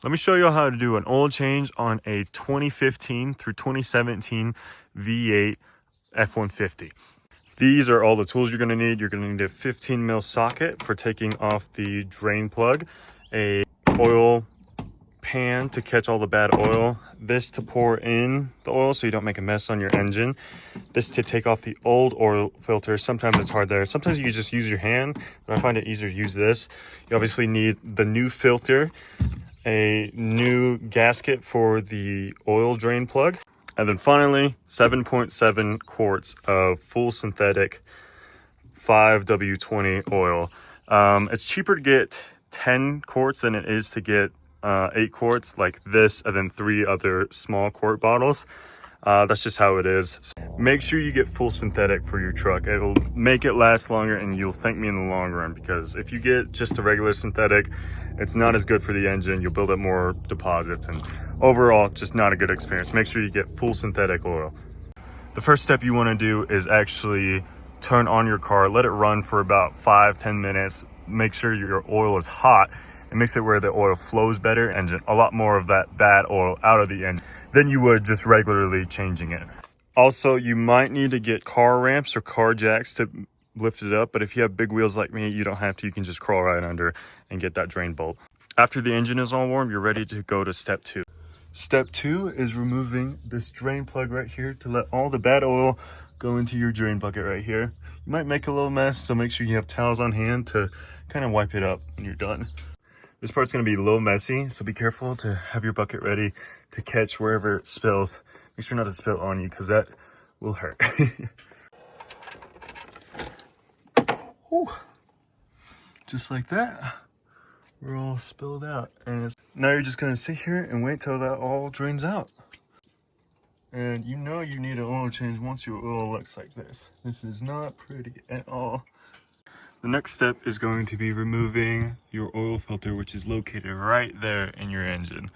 Let me show you how to do an oil change on a 2015 through 2017 V8 F150. These are all the tools you're going to need. You're going to need a 15 mil socket for taking off the drain plug, a oil pan to catch all the bad oil, this to pour in the oil so you don't make a mess on your engine, this to take off the old oil filter. Sometimes it's hard there. Sometimes you can just use your hand, but I find it easier to use this. You obviously need the new filter, a new gasket for the oil drain plug, and then finally 7.7 quarts of full synthetic 5W20 oil. It's cheaper to get 10 quarts than it is to get 8 quarts like this, and then 3 other small quart bottles. That's just how it is. Make sure you get full synthetic for your truck. It'll make it last longer, and you'll thank me in the long run, because if you get just a regular synthetic, it's not as good for the engine. You'll build up more deposits, and overall, just not a good experience. Make sure you get full synthetic oil. The first step you want to do is actually turn on your car, let it run for about 5-10 minutes. Make sure your oil is hot. It makes it where the oil flows better and a lot more of that bad oil out of the engine than you would just regularly changing it. Also, you might need to get car ramps or car jacks to lift it up, but if you have big wheels like me, you don't have to. You can just crawl right under and get that drain bolt. After the engine is all warm, you're ready to go to step 2. Step 2 is removing this drain plug right here to let all the bad oil go into your drain bucket right here. You might make a little mess, so make sure you have towels on hand to kind of wipe it up when you're done. This part's going to be a little messy, so be careful to have your bucket ready to catch wherever it spills. Make sure not to spill on you, because that will hurt. Whew. Just like that, we're all spilled out. And now you're just going to sit here and wait till that all drains out. And you know you need an oil change once your oil looks like this. This is not pretty at all. The next step is going to be removing your oil filter, which is located right there in your engine.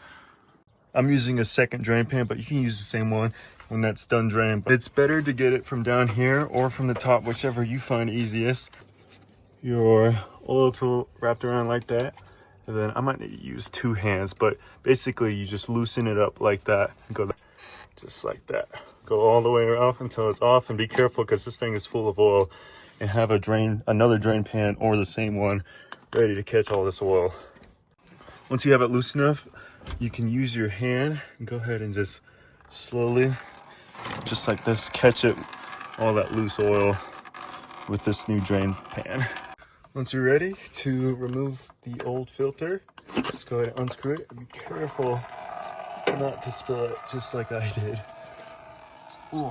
I'm using a second drain pan, but you can use the same one when that's done draining. But it's better to get it from down here or from the top, whichever you find easiest. Your oil tool wrapped around like that. And then I might need to use 2 hands, but basically you just loosen it up like that. Go just like that. Go all the way off until it's off, and be careful because this thing is full of oil. And have another drain pan or the same one ready to catch all this oil. Once you have it loose enough, you can use your hand and go ahead and just slowly, just like this, catch it, all that loose oil with this new drain pan. Once you're ready to remove the old filter, just go ahead and unscrew it, and be careful not to spill it, just like I did. Ooh,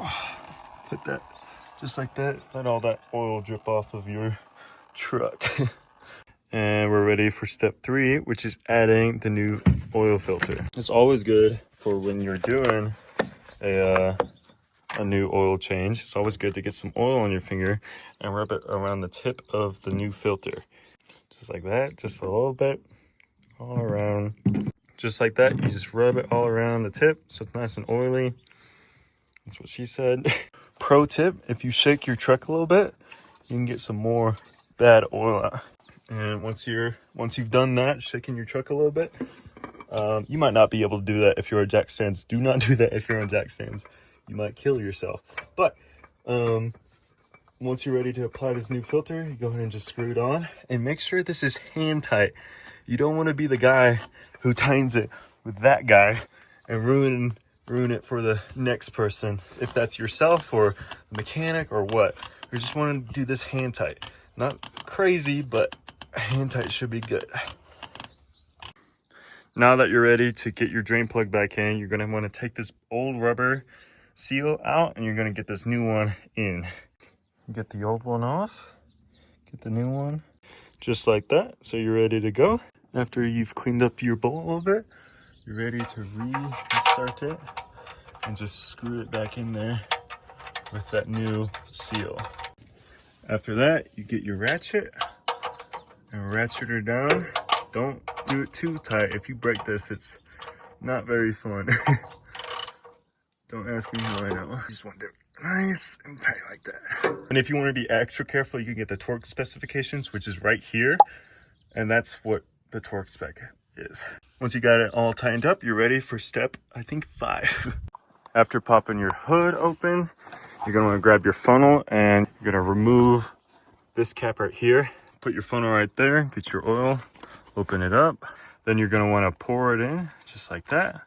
put that just like that, let all that oil drip off of your truck. And we're ready for step 3, which is adding the new oil filter. It's always good for when you're doing a new oil change. It's always good to get some oil on your finger and rub it around the tip of the new filter. Just like that, just a little bit, all around. Just like that, you just rub it all around the tip so it's nice and oily. That's what she said. Pro tip, if you shake your truck a little bit, you can get some more bad oil out. And once you've done that, shaking your truck a little bit, you might not be able to do that if you're on jack stands. Do not do that if you're on jack stands. You might kill yourself. But once you're ready to apply this new filter, you go ahead and just screw it on. And make sure this is hand tight. You don't want to be the guy who tightens it with that guy and ruin it for the next person, if that's yourself or a mechanic or what. You just want to do this hand tight. Not crazy, but hand tight should be good. Now that you're ready to get your drain plug back in, you're going to want to take this old rubber seal out, and you're going to get this new one in. Get the old one off, get the new one, just like that. So you're ready to go. After you've cleaned up your bolt a little bit, you're ready to restart it and just screw it back in there with that new seal. After that, you get your ratchet and ratchet her down. Don't do it too tight. If you break this, it's not very fun. Don't ask me how I know. You just want to do it nice and tight like that. And if you want to be extra careful, you can get the torque specifications, which is right here. And that's what the torque spec is. Once you got it all tightened up, you're ready for step, I think, 5. After popping your hood open, you're gonna wanna grab your funnel and you're gonna remove this cap right here. Put your funnel right there, get your oil, open it up. Then you're gonna wanna pour it in, just like that.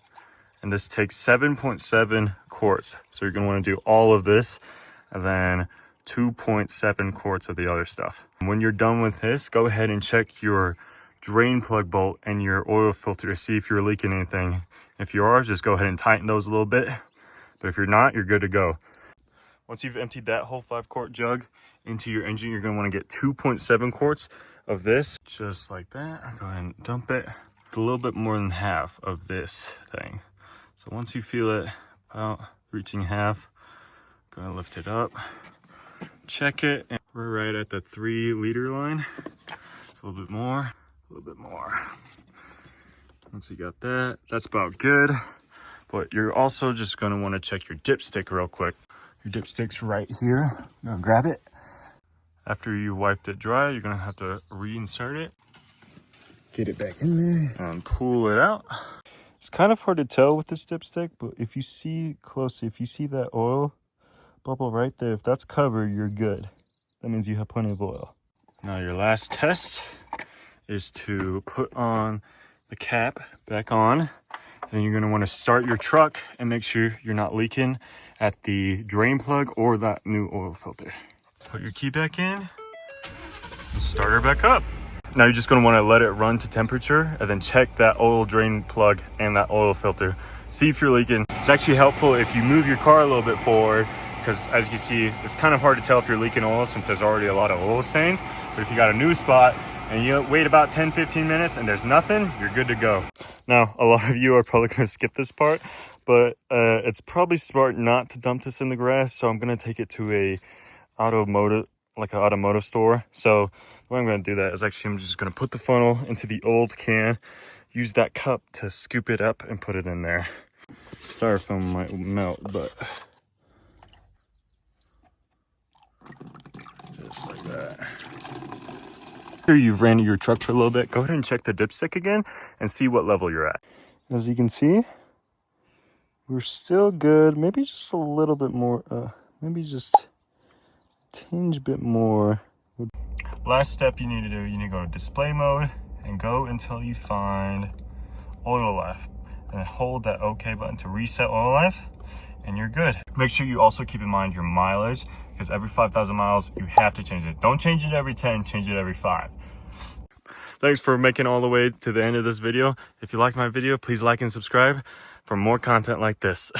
And this takes 7.7 quarts. So you're gonna wanna do all of this and then 2.7 quarts of the other stuff. When you're done with this, go ahead and check your drain plug bolt and your oil filter to see if you're leaking anything. If you are, just go ahead and tighten those a little bit. But if you're not, you're good to go. Once you've emptied that whole 5-quart jug into your engine, you're gonna wanna get 2.7 quarts of this, just like that. Go ahead and dump it. It's a little bit more than half of this thing. So once you feel it about reaching half, go ahead and lift it up, check it, and we're right at the 3-liter line. It's a little bit more, a little bit more. Once you got that, that's about good. But you're also just gonna wanna check your dipstick real quick. Your dipstick's right here. You're gonna grab it. After you wiped it dry, you're gonna have to reinsert it. Get it back in there and pull it out. It's kind of hard to tell with this dipstick, but if you see closely, if you see that oil bubble right there, if that's covered, you're good. That means you have plenty of oil. Now your last test is to put on the cap back on. Then you're gonna wanna start your truck and make sure you're not leaking at the drain plug or that new oil filter. Put your key back in and start her back up. Now you're just gonna wanna let it run to temperature and then check that oil drain plug and that oil filter. See if you're leaking. It's actually helpful if you move your car a little bit forward, because as you see, it's kind of hard to tell if you're leaking oil since there's already a lot of oil stains. But if you got a new spot and you wait about 10-15 minutes and there's nothing, you're good to go. Now, a lot of you are probably gonna skip this part, but it's probably smart not to dump this in the grass. So I'm gonna take it to an automotive store. So the way I'm gonna do that is actually I'm just gonna put the funnel into the old can, use that cup to scoop it up and put it in there. Styrofoam might melt, but just like that. After you've ran your truck for a little bit, go ahead and check the dipstick again and see what level you're at. As you can see, we're still good. Maybe just a little bit more, maybe just a tinge bit more. Last step you need to do, you need to go to display mode and go until you find oil life. And hold that OK button to reset oil life, and you're good. Make sure you also keep in mind your mileage, because every 5,000 miles, you have to change it. Don't change it every 10, change it every 5. Thanks for making all the way to the end of this video. If you like my video, please like and subscribe for more content like this.